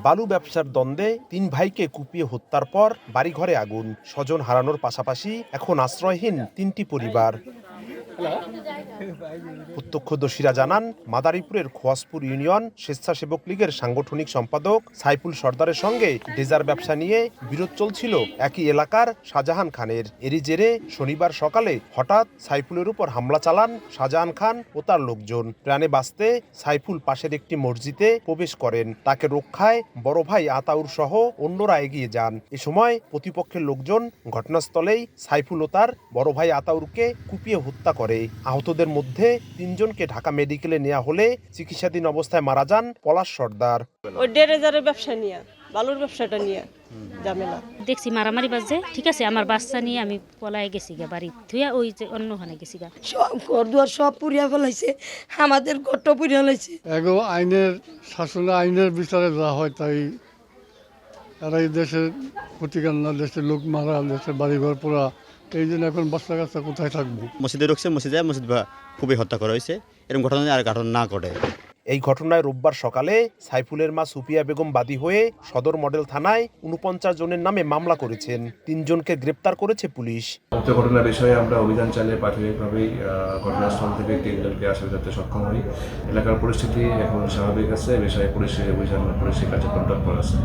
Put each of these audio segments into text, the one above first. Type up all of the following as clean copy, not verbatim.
বালু ব্যবসার দ্বন্দ্বে ৩ ভাইকে কুপিয়ে হত্যার পর বাড়িঘরে আগুন, স্বজন হারানোর পাশাপাশি এখন আশ্রয়হীন ৩টি পরিবার। প্রত্যক্ষদর্শীরা জানান, মাদারীপুরের খোয়াজপুর ইউনিয়ন স্বেচ্ছাসেবক লীগের সাংগঠনিক সম্পাদক সাইফুল সর্দারের সঙ্গে ডেজার ব্যবসা নিয়ে বিরোধ চলছিল একই এলাকার শাহজাহান খানের। এরই জেরে শনিবার সকালে হঠাৎ সাইফুলের উপর হামলা চালান শাহজাহান খান ও তার লোকজন। প্রাণে বাঁচতে সাইফুল পাশের একটি মসজিদে প্রবেশ করেন। তাকে রক্ষায় বড় ভাই আতাউর সহ অন্যরা এগিয়ে যান। এ সময় প্রতিপক্ষের লোকজন ঘটনাস্থলেই সাইফুল ও তার বড় ভাই আতাউরকে কুপিয়ে হত্যা করে। আহতদের মধ্যে ৩ জনকে ঢাকা মেডিকেলে নেওয়া হলে চিকিৎসাধীন অবস্থায় মারা যান পলাশ সর্দার। ওই ডেরেজারের ব্যবসা নিয়ে, বালুর ব্যবসাটা নিয়ে ঝামেলা দেখছি মারামারি বাজছে, ঠিক আছে। আমার বাচ্চা নিয়ে আমি পলায় গেছি গা, বাড়ি থুয়া ওই যে অন্যখানে গেছি গা। সব ঘর দুয়ার সব পুড়িয়া ফেলাইছে, আমাদের ঘরটা পুড়িয়া ফেলাইছে। এগো আইনের শাসনে আইনের বিচারে যা হয় তাই। এরা এই দেশের ক্ষতিকার না, দেশের লোক মারা, দেশের বাড়িঘর পোড়া, এই জন্য এখন বাচ্চা কাচ্চা কোথায় থাকবো। মসজিদে ঢুকছে, মসজিদ খুবই হত্যা করা হয়েছে। এরকম ঘটনা আর ঘটনা না ঘটে। এই ঘটনায় রোববার সকালে সাইফুলের মা সুফিয়া বেগম বাদী হয়ে সদর মডেল থানায় ৪৯ জনের নামে মামলা করেছেন। ৩ জনকে গ্রেপ্তার করেছে পুলিশ। উক্ত ঘটনার বিষয়ে আমরা অভিযান চালিয়ে প্রাথমিকভাবেই ঘটনাস্থল থেকে ৩ জনকে আসামি করতে সক্ষম হই। এলাকার পরিস্থিতি এখন স্বাভাবিক আছে। এ বিষয়ে পুলিশের অভিযান পুলিশের কাছে তৎপর আছে।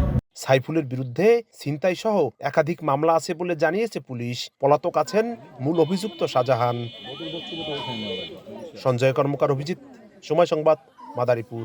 সাইফুলের বিরুদ্ধে ছিনতাই সহ একাধিক মামলা আছে বলে জানিয়েছে পুলিশ। পলাতক আছেন মূল অভিযুক্ত শাহজাহান। সঞ্জয় কর্মকার, অভিজিৎ, সময় সংবাদ, মাদারীপুর।